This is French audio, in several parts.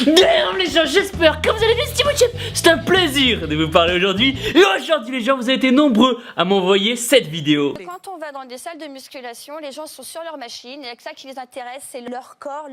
Damn les gens, j'espère que vous allez bien, c'est un plaisir de vous parler aujourd'hui. Et aujourd'hui les gens, vous avez été nombreux à m'envoyer cette vidéo. Quand on va dans des salles de musculation, les gens sont sur leur machine et ça qui les intéresse, c'est leur corps.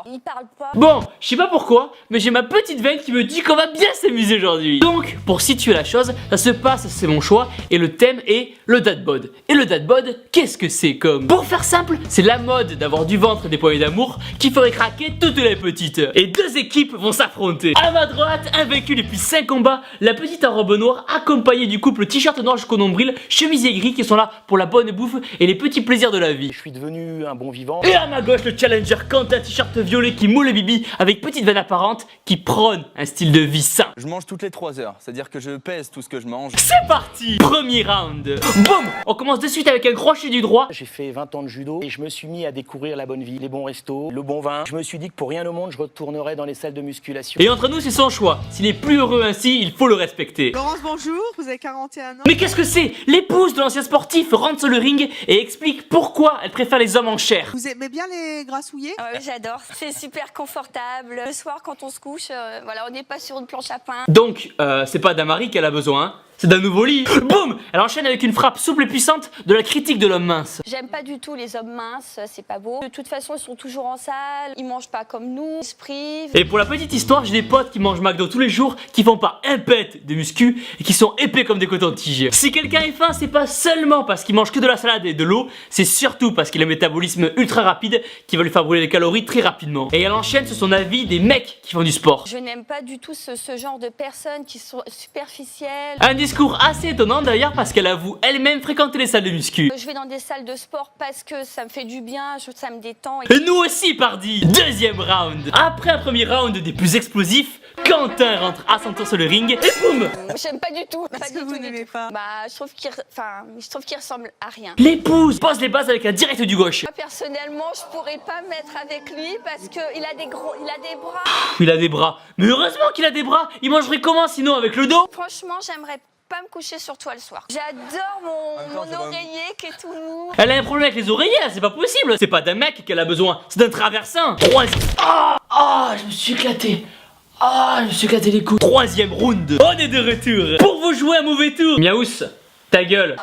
Ils parlent pas. Bon, je sais pas pourquoi, mais j'ai ma petite veine qui me dit qu'on va bien s'amuser aujourd'hui. Donc, pour situer la chose, ça se passe, c'est mon choix, et le thème est le dad bod. Et le dad bod, qu'est-ce que c'est comme? Pour faire simple, c'est la mode d'avoir du ventre et des poignées d'amour qui ferait craquer toutes les petites. Et deux équipes vont s'affronter. À ma droite, invaincu depuis 5 combats, la petite en robe noire, accompagnée du couple t-shirt noir jusqu'au nombril, chemisier gris qui sont là pour la bonne bouffe et les petits plaisirs de la vie. Je suis devenu un bon vivant. Et à ma gauche, le challenger Quentin, t-shirt violet qui moule le bibi avec petite veine apparente qui prône un style de vie sain. Je mange toutes les 3 heures, c'est-à-dire que je pèse tout ce que je mange. C'est parti! Premier round. Boum! On commence de suite avec un crochet du droit. J'ai fait 20 ans de judo et je me suis mis à découvrir la bonne vie, les bons restos, le bon vin. Je me suis dit que pour rien au monde, je retournerais dans les salles de musculation. Et entre nous, c'est son choix. S'il est plus heureux ainsi, il faut le respecter. Laurence, bonjour, vous avez 41 ans. Mais qu'est-ce que c'est? L'épouse de l'ancien sportif rentre sur le ring et explique pourquoi elle préfère les hommes en chair. Vous aimez bien les grassouillés? Ah ouais, j'adore, c'est super confortable. Le soir quand on se couche, voilà, on n'est pas sur une planche à pain. Donc, c'est pas d'Amari qu'elle a besoin, hein. C'est d'un nouveau lit. Boum! Elle enchaîne avec une frappe souple et puissante de la critique de l'homme mince. J'aime pas du tout les hommes minces, c'est pas beau. De toute façon, ils sont toujours en salle, ils mangent pas comme nous, ils se privent. Et pour la petite histoire, j'ai des potes qui mangent McDo tous les jours, qui font pas un pet de muscu et qui sont épais comme des cotons-tiges. Si quelqu'un est faim, c'est pas seulement parce qu'il mange que de la salade et de l'eau, c'est surtout parce qu'il a un métabolisme ultra rapide qui va lui faire brûler les calories très rapidement. Et elle enchaîne sur son avis des mecs qui font du sport. Je n'aime pas du tout ce genre de personnes qui sont superficielles. Un discours assez étonnant d'ailleurs parce qu'elle avoue elle-même fréquenter les salles de muscu. Je vais dans des salles de sport parce que ça me fait du bien, ça me détend. Et nous aussi pardi. Deuxième round. Après un premier round des plus explosifs, Quentin rentre à son tour sur le ring et boum! J'aime pas du tout. Est-ce que vous n'aimez pas? Bah, je trouve qu'il ressemble à rien. L'épouse pose les bases avec un direct du gauche. Moi, personnellement, je pourrais pas me mettre avec lui parce qu'il a des bras. Il a des bras. Mais heureusement qu'il a des bras. Il mangerait comment sinon avec le dos? Franchement, j'aimerais pas me coucher sur toi le soir. J'adore mon oreiller qui est tout mou. Elle a un problème avec les oreillers, c'est pas possible. C'est pas d'un mec qu'elle a besoin, c'est d'un traversin. Je me suis éclaté. Je me suis éclaté les coups. Troisième round. On est de retour pour vous jouer un mauvais tour. Miaous, ta gueule.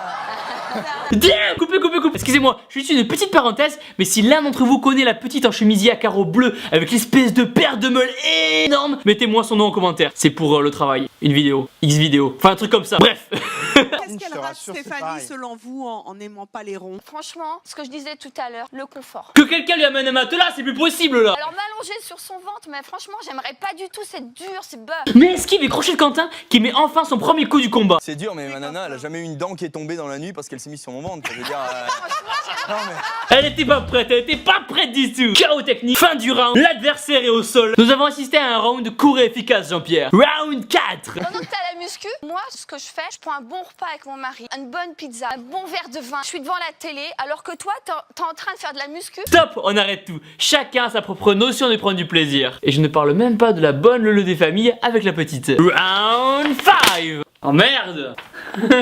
Damn, coupez. Excusez-moi, je suis une petite parenthèse, mais si l'un d'entre vous connaît la petite en chemisier à carreaux bleus avec l'espèce de paire de meules énorme, mettez-moi son nom en commentaire. C'est pour le travail, une vidéo, X vidéo, enfin un truc comme ça. Bref. Qu'est-ce qu'elle rate Stéphanie selon vous en n'aimant pas les ronds? Franchement, ce que je disais tout à l'heure, le confort. Que quelqu'un lui amène un matelas, c'est plus possible là. Alors m'allonger sur son ventre, mais franchement, j'aimerais pas du tout, c'est dur, c'est bas. Mais esquive et crochet de Quentin qui met enfin son premier coup du combat. C'est dur, mais ma nana, elle a jamais eu une dent qui est tombée dans la nuit parce qu'elle s'est mise sur mon ventre. Je veux dire, non, mais... Elle était pas prête du tout. Chaos technique, fin du round, l'adversaire est au sol. Nous avons assisté à un round court et efficace, Jean-Pierre. Round 4. Pendant que t'as la muscu, moi, ce que je fais, je prends un bon repas avec mon mari, une bonne pizza, un bon verre de vin. Je suis devant la télé, alors que toi, t'es en train de faire de la muscu. Stop, on arrête tout. Chacun a sa propre notion de prendre du plaisir. Et je ne parle même pas de la bonne leu des familles avec la petite. Round 5. Oh merde.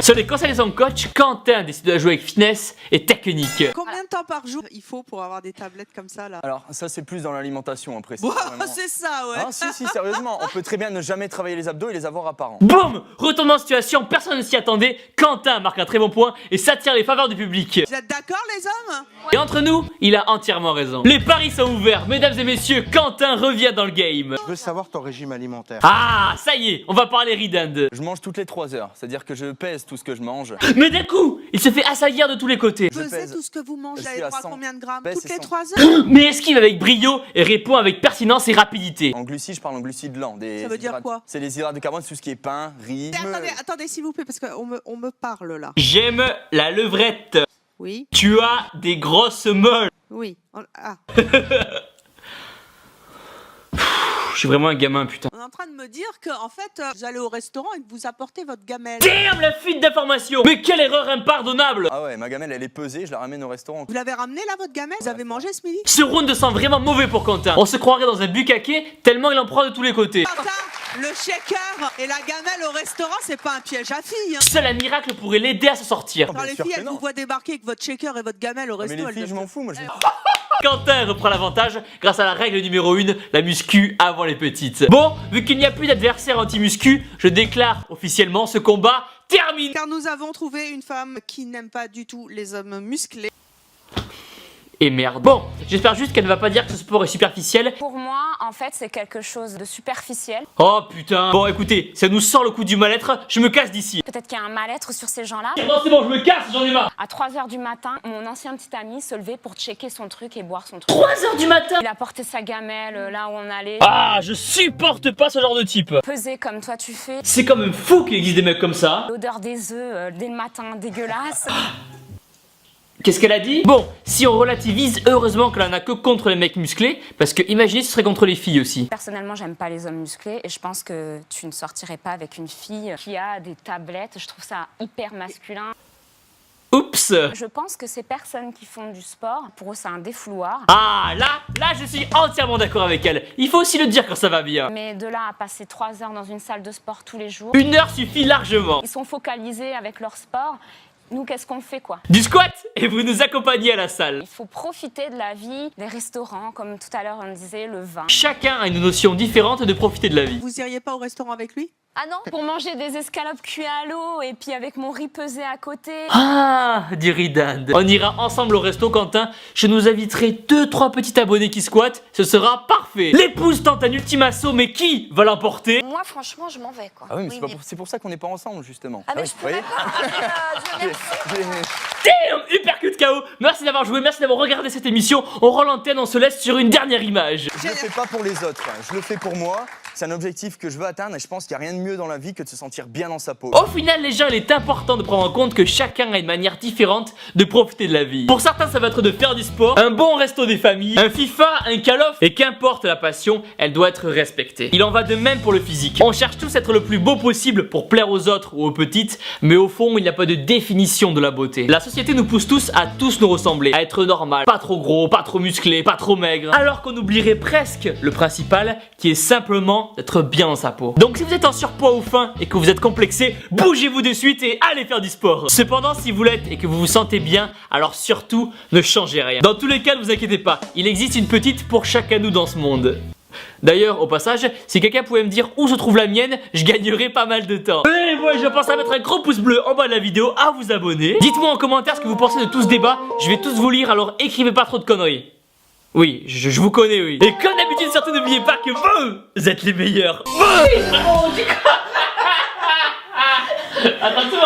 Sur les conseils de son coach, Quentin décide de jouer avec finesse et technique. Combien de temps par jour il faut pour avoir des tablettes comme ça là? Alors, ça, c'est plus dans l'alimentation après. Wow, Vraiment... c'est ça, ouais. Hein, si, sérieusement, on peut très bien ne jamais travailler les abdos et les avoir apparents. Boum! Retournement de situation, personne ne s'y attendait. Quentin marque un très bon point et s'attire les faveurs du public. Vous êtes d'accord les hommes? Et entre nous, il a entièrement raison. Les paris sont ouverts, mesdames et messieurs, Quentin revient dans le game. Je veux savoir ton régime alimentaire. Ah, ça y est, on va parler ridand. Je mange toutes les 3 heures, c'est-à-dire que je pèse tout ce que je mange. Mais d'un coup, il se fait assaillir de tous les côtés. Pesez tout ce que vous mangez, Je vous suis avez à droit à 100. combien de grammes? Baisse, Toutes les c'est 3 heures? Mais esquive avec brio et répond avec pertinence et rapidité. En glucides, je parle en glucides lents. Ça veut dire quoi? C'est les hydrates de carbone, tout ce qui est pain, riz. Attendez s'il vous plaît, parce qu'on me parle là. J'aime la levrette. Oui, Tu as des grosses molles. oui. Je suis vraiment un gamin, putain. On est en train de me dire que en fait, vous allez au restaurant et que vous apportez votre gamelle. Damn, la fuite d'informations. Mais quelle erreur impardonnable. Ah ouais, ma gamelle, elle est pesée, je la ramène au restaurant. Vous l'avez ramené là, votre gamelle? Vous avez mangé ce midi? Ce round sent vraiment mauvais pour Quentin. On se croirait dans un bucaquet tellement il en prend de tous les côtés. Quentin, Le shaker et la gamelle au restaurant, c'est pas un piège à filles. Hein. Seul un miracle pourrait l'aider à se sortir. Quand les filles, elles vous voient débarquer avec votre shaker et votre gamelle au Mais resto, les elles filles, je doivent- m'en fous, moi. Quentin reprend l'avantage grâce à la règle numéro 1, la muscu avant les petites. Bon, vu qu'il n'y a plus d'adversaire anti-muscu, je déclare officiellement ce combat terminé. Car nous avons trouvé une femme qui n'aime pas du tout les hommes musclés. Et merde. Bon, j'espère juste qu'elle ne va pas dire que ce sport est superficiel. Pour moi, en fait, c'est quelque chose de superficiel. Oh putain. Bon, écoutez, ça nous sort le coup du mal-être, je me casse d'ici. Peut-être qu'il y a un mal-être sur ces gens-là. Non, c'est bon, je me casse, j'en ai marre. À 3h du matin, mon ancien petit ami se levait pour checker son truc et boire son truc. 3h du matin. Il a porté sa gamelle là où on allait. Ah, je supporte pas ce genre de type. Peser comme toi tu fais. C'est quand même fou qu'il existe des mecs comme ça. L'odeur des œufs dès le matin, dégueulasse. Qu'est-ce qu'elle a dit? Bon, si on relativise, heureusement qu'elle en a que contre les mecs musclés, parce que imaginez ce serait contre les filles aussi. Personnellement, j'aime pas les hommes musclés et je pense que tu ne sortirais pas avec une fille qui a des tablettes. Je trouve ça hyper masculin. Oups. Je pense que ces personnes qui font du sport, pour eux, c'est un défouloir. Ah, là, je suis entièrement d'accord avec elle. Il faut aussi le dire quand ça va bien. Mais de là à passer 3 heures dans une salle de sport tous les jours, 1 heure suffit largement. ils sont focalisés avec leur sport. Nous, qu'est-ce qu'on fait, quoi? Du squat et vous nous accompagnez à la salle. Il faut profiter de la vie, des restaurants, comme tout à l'heure on disait, le vin. Chacun a une notion différente de profiter de la vie. Vous iriez pas au restaurant avec lui? Ah non, pour manger des escalopes cuites à l'eau et puis avec mon riz pesé à côté. Ah, dit Ridad. On ira ensemble au resto, Quentin. Je nous inviterai 2-3 petits abonnés qui squattent. Ce sera parfait. L'épouse tente un ultime assaut, mais qui va l'emporter? Moi, franchement, je m'en vais, quoi. Ah oui, mais c'est pour ça qu'on n'est pas ensemble, justement. Ah, mais oui, je pourrais pas. Dieu merci. Damn, uppercut KO. Merci d'avoir joué, merci d'avoir regardé cette émission. On rend l'antenne, on se laisse sur une dernière image. Je le fais pas pour les autres, je le fais pour moi. C'est un objectif que je veux atteindre et je pense qu'il n'y a rien de mieux dans la vie que de se sentir bien dans sa peau. Au final, les gens, il est important de prendre en compte que chacun a une manière différente de profiter de la vie. Pour certains, ça va être de faire du sport, un bon resto des familles, un FIFA, un Call of, et qu'importe la passion, elle doit être respectée. Il en va de même pour le physique. On cherche tous à être le plus beau possible pour plaire aux autres ou aux petites, mais au fond, il n'y a pas de définition de la beauté. La société nous pousse tous à tous nous ressembler, à être normal, pas trop gros, pas trop musclé, pas trop maigre, alors qu'on oublierait presque le principal, qui est simplement d'être bien dans sa peau. Donc si vous êtes en surpoids ou faim et que vous êtes complexé, bougez-vous de suite et allez faire du sport. Cependant, si vous l'êtes et que vous vous sentez bien, alors surtout ne changez rien. Dans tous les cas, ne vous inquiétez pas, il existe une petite pour chacun de nous dans ce monde. D'ailleurs, au passage, si quelqu'un pouvait me dire où se trouve la mienne, je gagnerais pas mal de temps. Et moi, je pense à mettre un gros pouce bleu en bas de la vidéo, à vous abonner. Dites-moi en commentaire ce que vous pensez de tout ce débat, je vais tous vous lire, alors écrivez pas trop de conneries. Oui, je vous connais, oui. Et comme d'habitude, surtout n'oubliez pas que vous êtes les meilleurs. Attention.